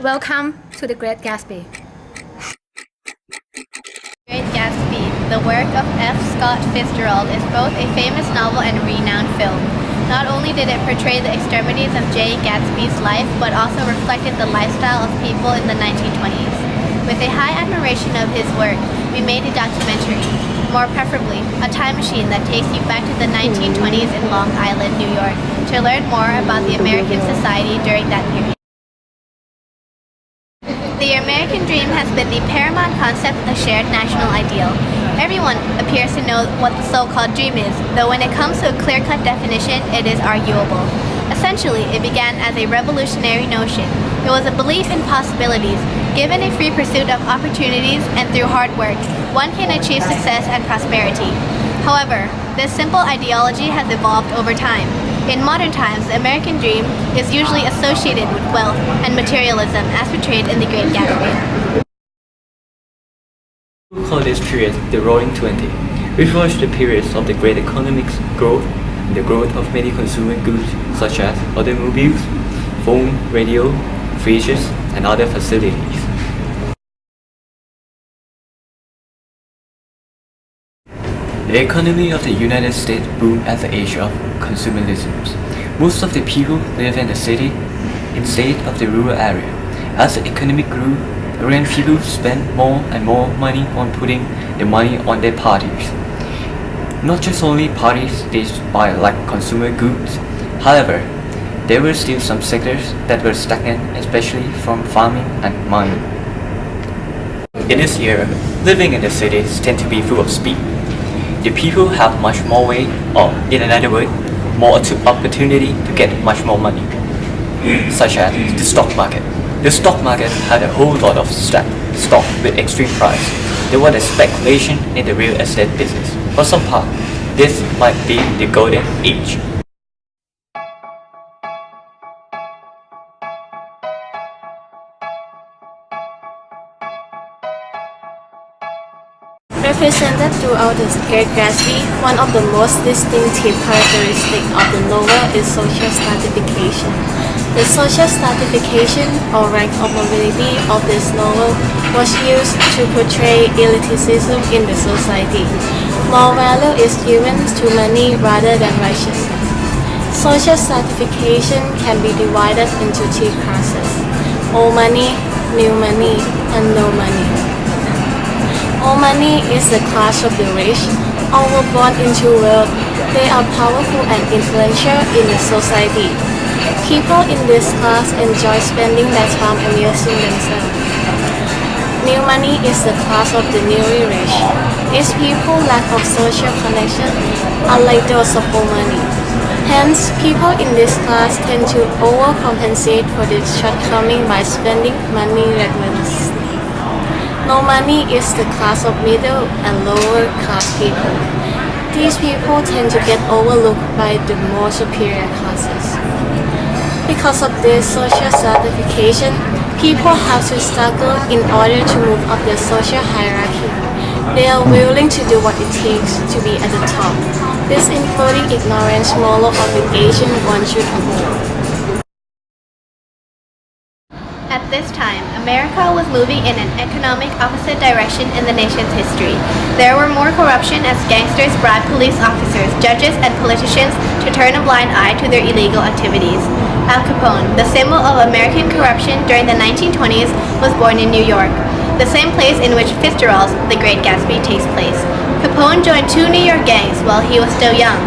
Welcome to the Great Gatsby. Great Gatsby, the work of F. Scott Fitzgerald, is both a famous novel and renowned film. Not only did it portray the extremities of J. Gatsby's life, but also reflected the lifestyle of people in the 1920s. With a high admiration of his work, we made a documentary, more preferably, a time machine that takes you back to the 1920s in Long Island, New York, to learn more about the American society during that period. The American dream has been the paramount concept of the shared national ideal. Everyone appears to know what the so-called dream is, though when it comes to a clear-cut definition, it is arguable. Essentially, it began as a revolutionary notion. It was a belief in possibilities. Given a free pursuit of opportunities and through hard work, one can achieve success and prosperity. However, this simple ideology has evolved over time. In modern times, the American dream is usually associated with wealth and materialism as portrayed in The Great Gatsby. We call this period the Roaring Twenties, which was the period of the great economic growth and the growth of many consumer goods such as automobiles, phone, radio, fridges, and other facilities. The economy of the United States boomed at the age of consumerism. Most of the people live in the city instead of the rural area. As the economy grew, urban people spent more and more money on putting the money on their parties. Not just only parties they buy like consumer goods. However, there were still some sectors that were stagnant, especially from farming and mining. In this era, living in the cities tend to be full of speed. The people have much more way, or in another word, more opportunity to get much more money, such as the stock market. The stock market had a whole lot of stock with extreme price. There was a speculation in the real estate business. For some part, this might be the golden age. Represented throughout The Great Gatsby, one of the most distinctive characteristics of the novel is social stratification. The social stratification or rank of mobility of this novel was used to portray elitism in the society. More value is given to money rather than righteousness. Social stratification can be divided into three classes: old money, new money, and no money. Old money is the class of the rich, overborn into wealth. They are powerful and influential in the society. People in this class enjoy spending their time amusing themselves. New money is the class of the newly rich. Its people lack of social connection, unlike those of old money. Hence, people in this class tend to overcompensate for this shortcoming by spending money recklessly. No money is the class of middle and lower class people. These people tend to get overlooked by the more superior classes. Because of this social stratification, people have to struggle in order to move up the social hierarchy. They are willing to do what it takes to be at the top. This including ignorance, moral obligation one should hold. At this time, America was moving in an economic opposite direction in the nation's history. There were more corruption as gangsters bribed police officers, judges, and politicians to turn a blind eye to their illegal activities. Al Capone, the symbol of American corruption during the 1920s, was born in New York, the same place in which Fitzgerald's The Great Gatsby takes place. Capone joined two New York gangs while he was still young.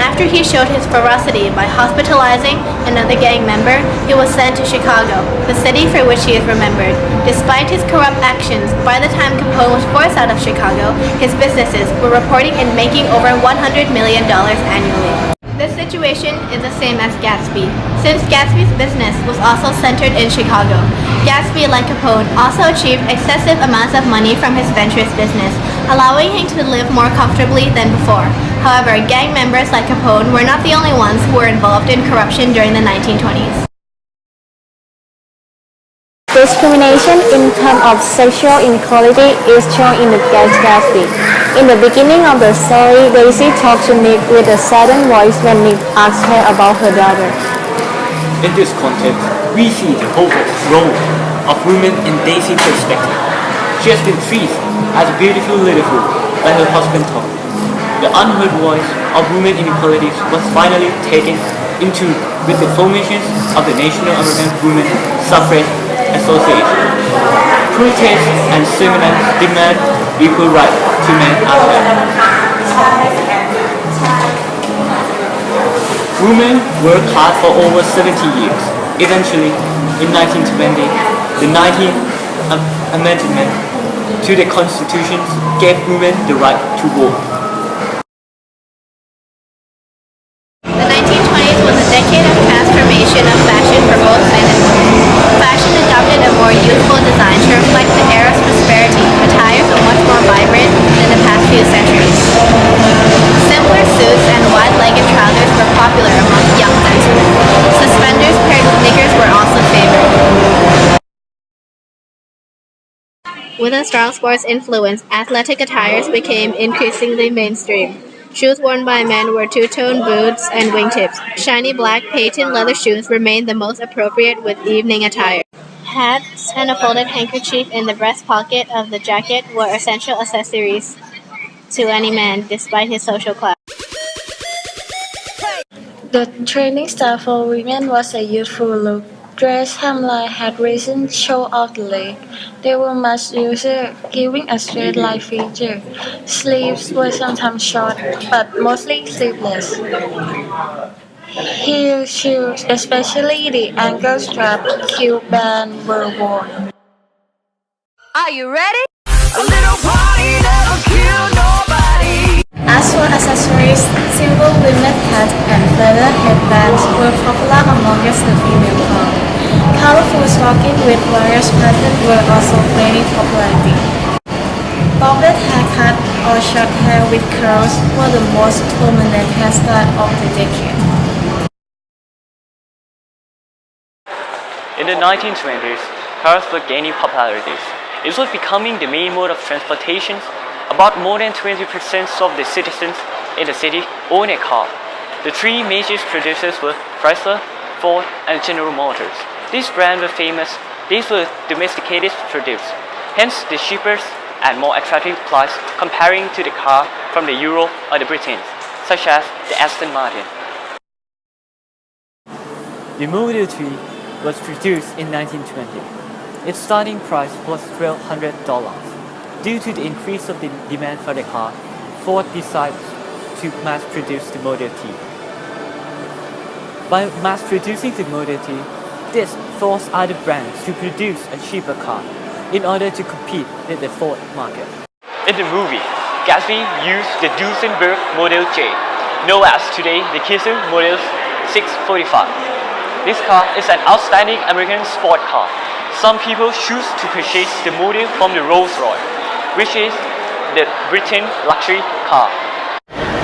After he showed his ferocity by hospitalizing another gang member, he was sent to Chicago, the city for which he is remembered. Despite his corrupt actions, by the time Capone was forced out of Chicago, his businesses were reporting and making over $100 million annually. This situation is the same as Gatsby, since Gatsby's business was also centered in Chicago. Gatsby, like Capone, also achieved excessive amounts of money from his venturous business, allowing him to live more comfortably than before. However, gang members like Capone were not the only ones who were involved in corruption during the 1920s. Discrimination in terms of sexual inequality is shown in The Great Gatsby. In the beginning of the story, Daisy talks to Nick with a saddened voice when Nick asks her about her daughter. In this context, we see the hopeless role of women in Daisy perspective. She has been treated as a beautiful little fool by her husband Tom. The unheard voice of women inequalities was finally taken into with the formation of the National American Women Suffrage Association. Protests and seminars demand equal rights to men and women. Women worked hard for over 70 years. Eventually, in 1920, the 19th Amendment to the Constitution gave women the right to vote. The 1920s was a decade of transformation of fashion for both men and women. Fashion adopted a more youthful design to reflect the era's prosperity. Attires were much more vibrant than the past few centuries. Simpler suits and wide-legged trousers were popular among young dancers. Suspenders paired with knickers were also favored. With a strong sports influence, athletic attires became increasingly mainstream. Shoes worn by men were two-tone boots and wingtips. Shiny black patent leather shoes remained the most appropriate with evening attire. Hats and a folded handkerchief in the breast pocket of the jacket were essential accessories to any man, despite his social class. The training style for women was a youthful look. Dress hemline had risen show off the leg. They were much looser, giving a straight-line feature. Sleeves were sometimes short, but mostly sleeveless. Heel shoes, especially the ankle strap heel band, were worn. Are you ready? A little party never kill nobody. As for accessories, simple women hats and feather headbands were popular amongst the female crowd. Colorful stockings with various patterns were also gaining popularity. Bobbed haircut or short hair with curls were the most prominent hairstyle of the decade. In the 1920s, cars were gaining popularity. It was becoming the main mode of transportation. About more than 20% of the citizens in the city own a car. The three major producers were Chrysler, Ford, and General Motors. These brands were famous. These were domesticated produced, hence the cheaper and more attractive price comparing to the car from the Euro or the Britain, such as the Aston Martin. The Model T was produced in 1920. Its starting price was $1,200. Due to the increase of the demand for the car, Ford decided to mass-produce the Model T. By mass-producing the Model T, this forced other brands to produce a cheaper car in order to compete with the Ford market. In the movie, Gatsby used the Duesenberg Model J, known as today the Kisser Model 645. This car is an outstanding American sport car. Some people choose to purchase the model from the Rolls-Royce, which is the Britain luxury car.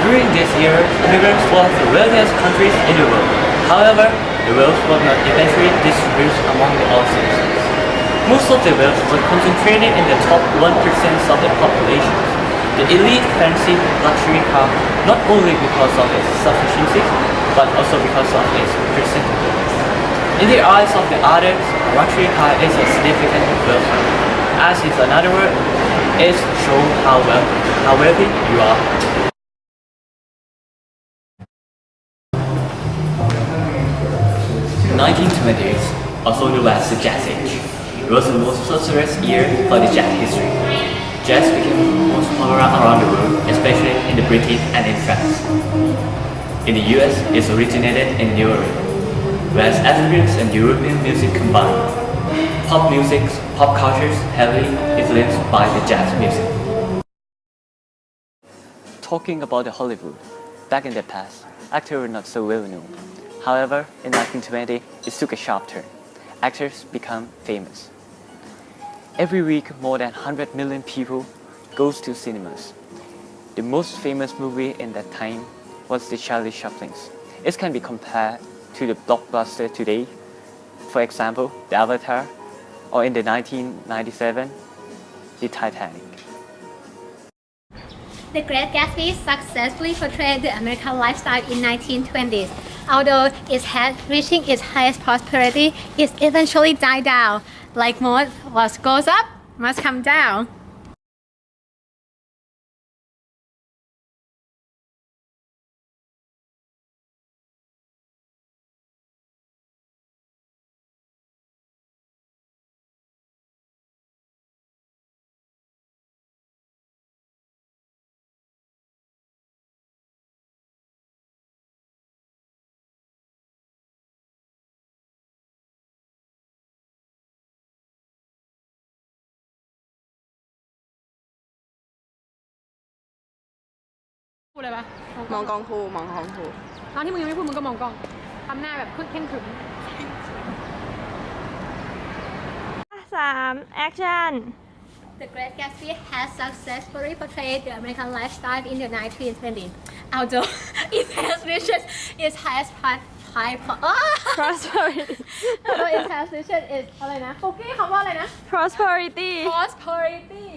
During this era, immigrants were the wealthiest countries in the world. However, the wealth was not eventually distributed among all citizens. Most of the wealth was concentrated in the top 1% of the population. The elite fancy luxury car not only because of its sufficiency, but also because of its presentability. In the eyes of the others, a luxury car is a significant wealth. As in another word, it shows how wealthy you are. The 1920s, also known as the Jazz Age, was the most prosperous year for the jazz history. Jazz became most popular around the world, especially in the Britain and in France. In the US, it originated in New York, whereas African and European music combined. Pop culture is heavily influenced by the jazz music. Talking about the Hollywood, back in the past, actors were not so well known. However, in 1920, it took a sharp turn. Actors become famous. Every week, more than 100 million people goes to cinemas. The most famous movie in that time was the Charlie Chaplin's. It can be compared to the blockbuster today, for example, the Avatar, or in the 1997, the Titanic. The Great Gatsby successfully portrayed the American lifestyle in 1920s. Although it had reaching its highest prosperity, it eventually died down Like most, what goes up must come down.พูดอะไรปะ มองกองครูมองกองครู ตอนที่มึงยังไม่พูดมึงก็มองกล้องทำหน้าแบบเข่งขรึม 3 action The Great Gatsby has successfully portrayed the American lifestyle in the 1920s. Although it has reached its highest prosperity although it has reached its อะไรนะ โอเคคำว่าอะไรนะ prosperity prosperity